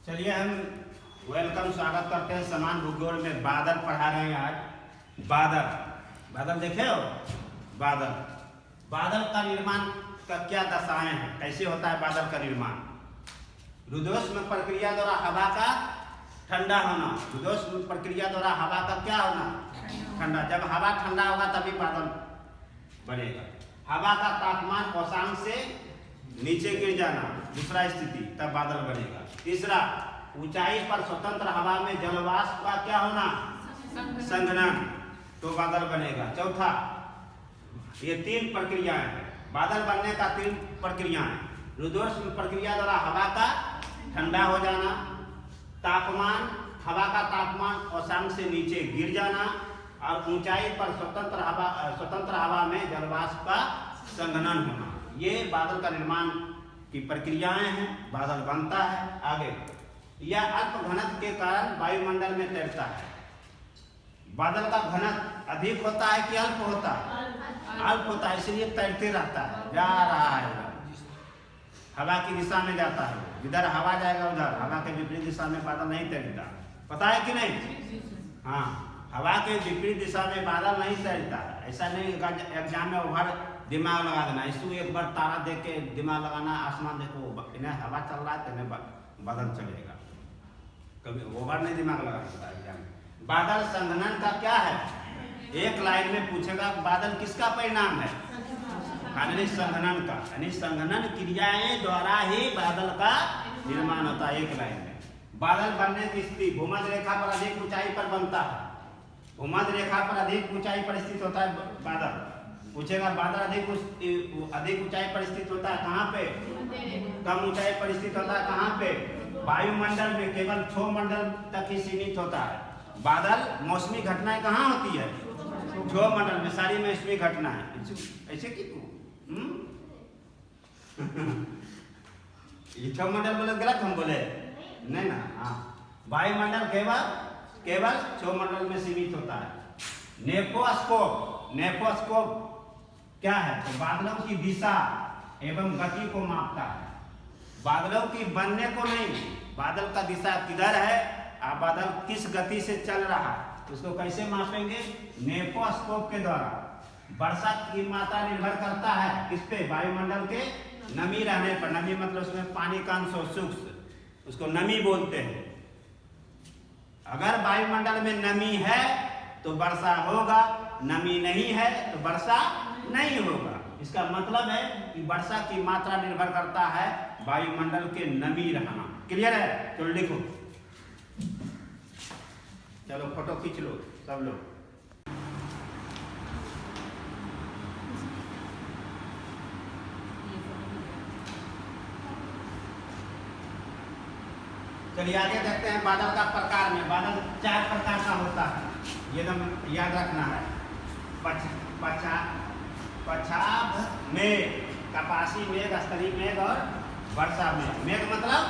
चलिए हम वेलकम स्वागत करते हैं समान भूगोल में। बादल पढ़ा रहे हैं आज। बादल बादल देखे हो? बादल बादल का निर्माण का क्या दशाएं हैं, कैसे होता है बादल का निर्माण? रुद्धोष्म प्रक्रिया द्वारा हवा का ठंडा होना। रुद्धोष्म प्रक्रिया द्वारा हवा का क्या होना? ठंडा। जब हवा ठंडा होगा तभी बादल बनेगा। हवा का तापमान औसत से नीचे गिर जाना, दूसरा स्थिति, तब बादल बनेगा। तीसरा, ऊंचाई पर स्वतंत्र हवा में जलवाष्प का क्या होना? संघनन, तो बादल बनेगा। चौथा, ये तीन प्रक्रियाएं हैं बादल बनने का। तीन प्रक्रियाएं: रुद्धोष्म प्रक्रिया द्वारा हवा का ठंडा हो जाना, तापमान, हवा का तापमान औसत से नीचे गिर जाना, और ऊंचाई पर स्वतंत्र हवा में जलवाष्प का संघनन होना। ये बादल का निर्माण की प्रक्रियाएं हैं। बादल बनता है। आगे, यह अल्प घनत्व के कारण वायुमंडल में तैरता है। बादल का घनत्व अधिक होता है कि अल्प होता है? अल्प होता है, इसलिए तैरते रहता है, जा रहा है, हवा की दिशा में जाता है। जिधर हवा जाएगा उधर, हवा के विपरीत दिशा में बादल नहीं तैरता। पता है कि नहीं? हाँ, हवा के विपरीत दिशा में बादल नहीं तैरता। ऐसा नहीं एग्जाम में ओवर दिमाग लगा देना। इसको एक बार तारा देख के दिमाग लगाना, आसमान देखो, इन्हें हवा चल रहा है तो इन्हें बादल चलेगा। कभी ओवर नहीं दिमाग लगा सकता एग्जाम में। बादल संघनन का क्या है? एक लाइन में पूछेगा बादल किसका परिणाम है? यानी संघनन का। यानी संघनन क्रियाएं द्वारा ही बादल का निर्माण होता है। एक लाइन में बादल बनने की स्थिति भूमध्य रेखा पर अधिक ऊंचाई पर बनता है। भूमध्य रेखा पर अधिक ऊंचाई पर स्थित होता है बादल। पूछेगा बादल अधिक ऊंचाई पर स्थित होता है कहाँ पे? कम ऊंचाई पर स्थित होता है कहाँ पे? वायुमंडल में केवल क्षोभमंडल तक ही सीमित होता है। बादल मौसमी घटनाएं कहाँ होती है? क्षोभमंडल में सारी मौसमी घटनाएं। ऐसे कि तू ये क्षोभमंडल बोले गलत हम बोले नहीं ना। हाँ, वायुमंडल केवल क्षोभमंडल में सीमित होता है। नेपोस्कोप क्या है? तो बादलों की दिशा एवं गति को मापता है। बादलों की बनने को नहीं, बादल का दिशा किधर है, आप बादल किस गति से चल रहा है, उसको कैसे मापेंगे? नेपोस्कोप के द्वारा। वर्षा की मात्रा निर्भर करता है किस पे? वायुमंडल के नमी रहने पर। नमी मतलब उसमें पानी का अंश हो, सूक्ष्म, उसको नमी बोलते हैं। अगर वायुमंडल में नमी है तो वर्षा होगा, नमी नहीं है तो वर्षा नहीं होगा। इसका मतलब है कि वर्षा की मात्रा निर्भर करता है वायुमंडल के नमी रहना। क्लियर है? तो लिखो, चलो फोटो खींच लो सब लोग। चलिए आगे देखते हैं बादल का प्रकार में। बादल 4 प्रकार का होता है, ये एकदम याद रखना है। पछाभ मेघ, कपासी मेघ, स्तरी मेघ और वर्षा मेघ। मेघ मतलब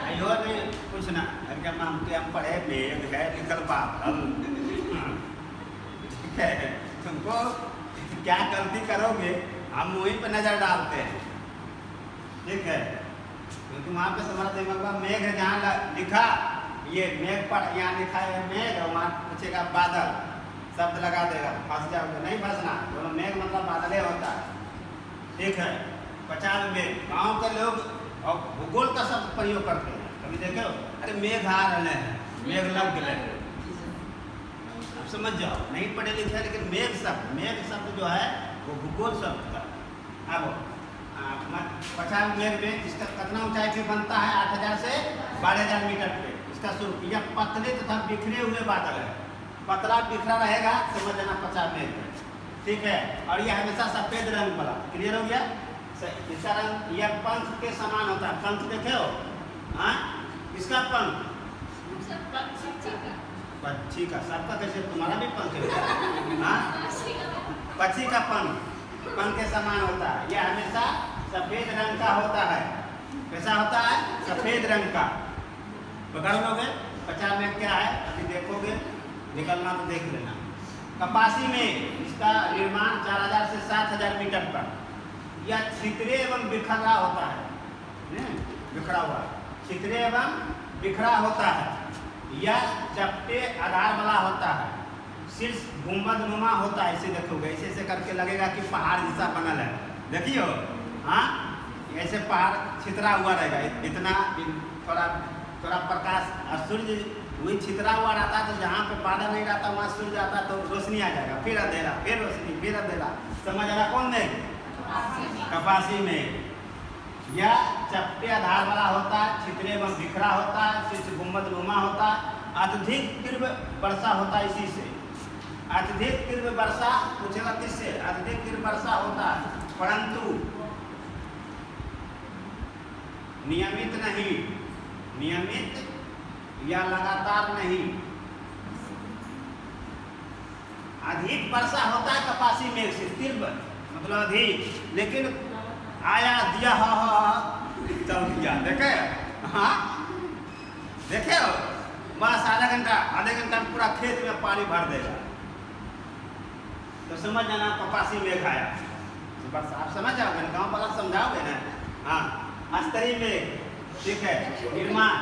अयो नहीं कुछ ना, जब हम पढ़े मेघ है निकल बादल। ठीक है, तुमको क्या गलती करोगे हम वहीं पे नजर डालते हैं। ठीक है, क्योंकि वहाँ पे तुम्हारा दिमाग में मेघ जहाँ लिखा, ये मेघ पर यहाँ लिखा है मेघ, और वहाँ पूछेगा बादल, शब्द लगा देगा, फंस जाओगे। नहीं फंसना, दोनों मेघ मतलब बादल होता है। ठीक है, 50 मेघ, गाँव के लोग और भूगोल का शब्द प्रयोग करते हैं। कभी देखे हो? अरे मेघ आ रहे हैं, मेघ लग गए, अब समझ जाओ। नहीं पढ़े लिखे हैं, लेकिन मेघ शब्द जो है वो भूगोल शब्द का। अब 50 मेघ में इसका कितना ऊंचाई पे बनता है? 8000 से 12000 मीटर पे। इसका स्वरूप यह पतले तथा बिखरे हुए बादल है। पतला बिखरा रहेगा समझ लेना 50 मेघ है। ठीक है, और यह हमेशा सफेद रंग वाला। क्लियर हो गया? इसका रंग यह पंख के समान होता है। पंख देखे हो? हाँ, किसका पंख? पक्षी का। सबका कैसे? तुम्हारा भी पंख है। हाँ, पक्षी का पंख के समान होता है। यह हमेशा सफेद रंग का होता है। कैसा होता है? सफेद रंग का। पकड़ लोगे 50 मेघ क्या है? अभी देखोगे, निकलना तो देख लेना। कपासी में इसका निर्माण 4000 से 7000 मीटर पर। यह छितरे एवं बिखरा होता है, बिखरा हुआ। छितरे एवं बिखरा होता है, यह चपटे आधार वाला होता है, शीर्ष गुंबद नुमा होता है। इसे देखोगे ऐसे ऐसे करके लगेगा कि पहाड़ जैसा बनल है, देखियो। हाँ, ऐसे पहाड़ छितरा हुआ रहेगा, इतना थोड़ा थोड़ा प्रकाश और सूर्य वही छितरा हुआ रहता है, तो जहाँ पे बादल नहीं रहता वहाँ सूर्य आता तो रोशनी आ जाएगा, फिर अंधेरा, फिर रोशनी, फिर अंधेरा। समझ आ रहा? कौन मेघ? कपासी मेघ। यह चपटे आधार वाला होता है, छितरे एवं बिखरा होता है, शीर्ष गुंबद नुमा होता है, अत्यधिक तीव्र वर्षा होता है इसी से। अत्यधिक तीव्र वर्षा पूछेगा किससे? अत्यधिक तीव्र वर्षा होता है, परंतु नियमित नहीं, नियमित या लगातार नहीं। अधिक वर्षा होता है कपासी मेघ से, तीव्र मतलब अधिक, लेकिन आया दिया तब दिया, देखे? हाँ, देखे हो? बस आधे घंटा में पूरा खेत में पानी भर देगा, तो समझ जाना कपासी मेघ आया। बस आप समझ जाओगे ना, गाँव वाला समझाओगे ना। हाँ, स्तरीय मेघ, ठीक है। निर्माण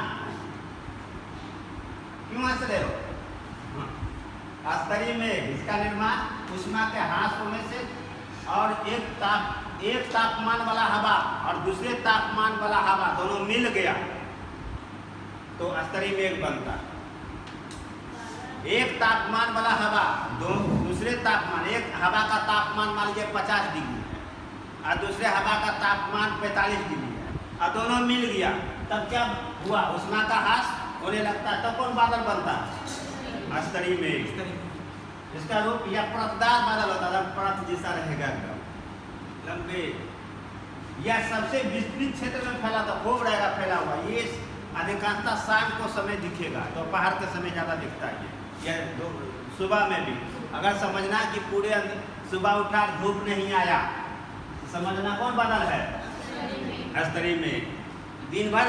क्यों हंस रहे हो? हाँ, स्तरीय मेघ, इसका निर्माण ऊष्मा के ह्रास होने से और एक तापमान वाला हवा और दूसरे तापमान वाला हवा दोनों मिल गया तो स्तरीय मेघ बनता है। एक तापमान वाला हवा दूसरे तापमान, एक हवा का तापमान मान लीजिए 50 डिग्री है और दूसरे हवा का तापमान 45 डिग्री है और दोनों मिल गया, तब क्या हुआ? ऊष्मा का ह्रास होने लगता है, तब कौन बादल बनता है? स्तरीय मेघ। इसका रूप या परतदार बादल होता है, परत जैसा रहेगा लंबे। यह सबसे विस्तृत क्षेत्र में फैला था, खूब रहेगा फैला हुआ। ये अधिकांशतः शाम को समय दिखेगा, दोपहर के समय ज़्यादा दिखता है। यह सुबह में भी अगर समझना कि पूरे सुबह उठा धूप नहीं आया, तो समझना कौन बादल है? स्तरीय मेघ। दिन भर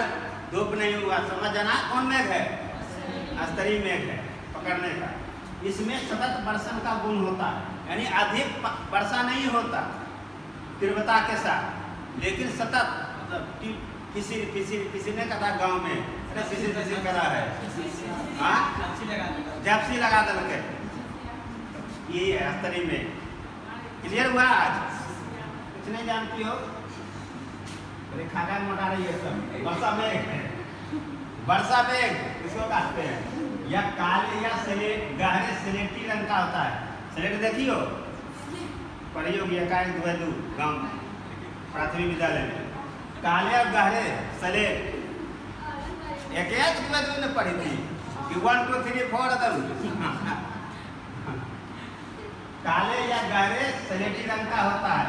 धूप नहीं हुआ, समझ जाना कौन मेघ है? स्तरीय मेघ है, पकड़ने का। इसमें सतत वर्षण का गुण होता है, यानी अधिक वर्षा नहीं होता तीव्रता के साथ, लेकिन सतत मतलब किसी ने कहा गांव में किसी करा है, हाँ, जपसी लगा दल के। ये है स्तरीय में। क्लियर हुआ? आज कुछ नहीं जानती हो? अरे खाना मोटा रही है सब। वर्षा मेघ, वर्षा मेघ इसको कहते हैं। या काले या गहरे स्लेटी रंग का होता है। स्लेट देखियो, पढ़ी होगी एकाएक दो गाँव प्राथमिक विद्यालय में। काले और गहरे स्लेट एक दो ने पढ़ी थी कि 1 2 3 4 काले या गहरे स्लेटी रंग का होता है।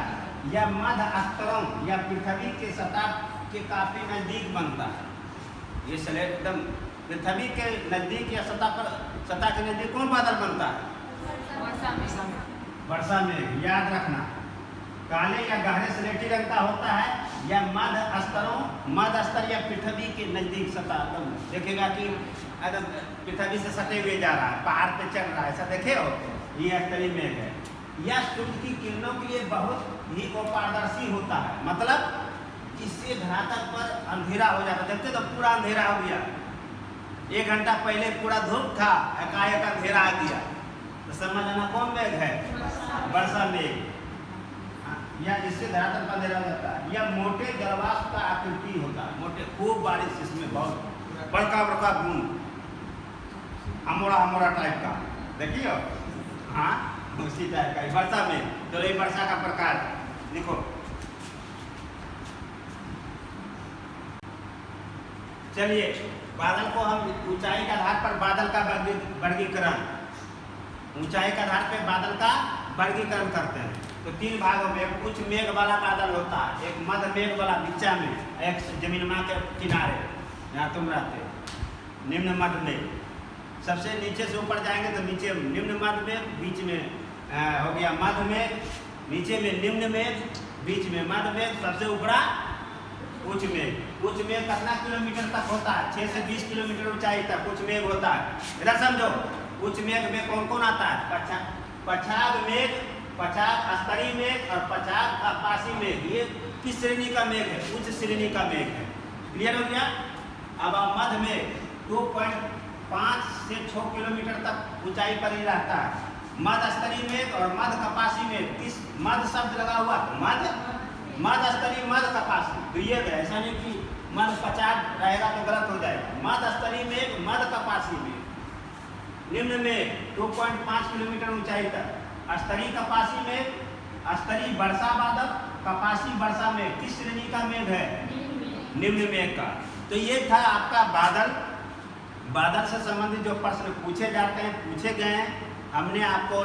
यह मध्य स्तरों या पृथ्वी के सतह के काफी नजदीक बनता है। ये स्लेट एकदम पृथ्वी के नजदीक या सतह के नजदीक कौन बादल बनता है? वर्षा में। याद रखना, काले या गहरे स्लेटी रंग का होता है। यह मध्य स्तर या पृथ्वी के नजदीक सतह देखेगा कि पृथ्वी से सटे हुए जा रहा है, पहाड़ पे चढ़ रहा है, ऐसा देखे हो? ये स्तरीय मेघ है। यह सूर्य की किरणों के लिए बहुत ही अपारदर्शी होता है, मतलब इससे धरातल पर अंधेरा हो जाता है। देखते तो पूरा अंधेरा हो गया, 1 घंटा पहले पूरा धूप था, एकाएक अंधेरा आ गया, तो समझ आना कौन मेघ है? वर्षा मेघ। यह इससे धरातल पर अंधेरा हो जाता है। यह मोटे जलवाष्प का आकृति होता है, मोटे खूब बारिश, इसमें बहुत बड़का बड़का बूंद, अमोरा टाइप का, देखियो। हाँ, उसी टाइप का वर्षा में। तो ये वर्षा का प्रकार देखो। चलिए, बादल को हम ऊंचाई के आधार पर बादल का वर्गीकरण, ऊंचाई के आधार पर बादल का वर्गीकरण करते हैं। तो 3 भागों में कुछ मेघ वाला बादल होता है, एक मध्य मेघ वाला नीचा में, एक जमीनमा के किनारे यहाँ तुम रहते, निम्न मध्य मेघ। सबसे नीचे से ऊपर जाएंगे तो नीचे निम्न मध्य मेघ, बीच में हो गया मध्य मेघ, नीचे में निम्न मेघ, बीच में मध्य मेघ, सबसे ऊपरा उच्च मेघ। उच्च मेघ कितना किलोमीटर तक होता है? 6 से 20 किलोमीटर ऊंचाई तक उच्च मेघ होता है। इधर समझो, उच्च मेघ में कौन कौन आता है? पछाग मेघ, पछाग स्तरीय मेघ और पछाग आकाशीय मेघ। ये किस श्रेणी का मेघ है? उच्च श्रेणी का मेघ है। क्लियर हो गया? अब मध्य में 2.5 से 6 किलोमीटर तक ऊंचाई पर ही रहता है। मध्य स्तरीय मेघ और मध्य कपासी मेघ, किस मध्य शब्द लगा हुआ तो मध्य स्तरीय मध्य कपासी दुइये है, ऐसा नहीं कि मध्य 50 रहेगा तो गलत हो जाएगा। मध्य स्तरीय मेघ मध्य कपासी मेघ। निम्न में 2.5 किलोमीटर ऊंचाई तक। स्तरीय कपासी मेघ, स्तरीय वर्षा बादल, कपासी वर्षा मेघ किस श्रेणी का मेघ है? निम्न मेघ का। तो ये था आपका बादल से संबंधित जो प्रश्न पूछे जाते हैं, पूछे गए हैं, हमने आपको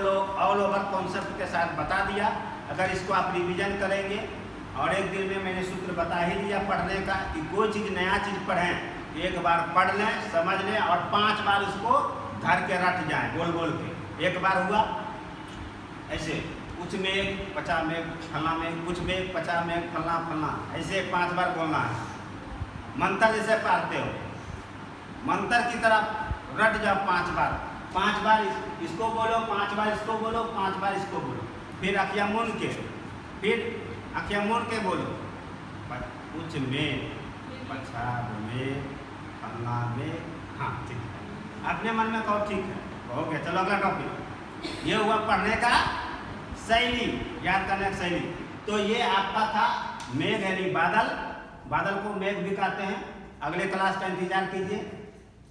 ऑल ओवर कॉन्सेप्ट के साथ बता दिया। अगर इसको आप रिवीजन करेंगे और एक दिन में मैंने सूत्र बता ही दिया पढ़ने का कि कोई चीज़ नया चीज़ पढ़ें, एक बार पढ़ लें, समझ लें और 5 बार उसको धर के रट जाएं बोल बोल के। एक बार हुआ ऐसे, कुछ में 50 में फलना में, कुछ में 50 में फलना फलना, ऐसे 5 बार बोलना है। मंत्र जैसे पढ़ते हो, मंत्र की तरफ रट जाओ 5 बार। 5 बार इसको बोलो, 5 बार इसको बोलो, 5 बार इसको बोलो, फिर अखियाँ मूंद के, फिर अखियाँ मूंद के बोलो। कुछ में, 50 में, फलना में, हाँ ठीक है। अपने मन में कहो ठीक है, हो गया। चलो अगला टॉपिक। ये हुआ पढ़ने का शैली, याद करने की शैली। तो ये आपका था मेघ यानी बादल। बादल को मेघ भी कहते हैं। अगले क्लास का इंतजार कीजिए,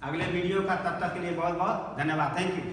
अगले वीडियो का। तब तक के लिए बहुत बहुत धन्यवाद। Thank you.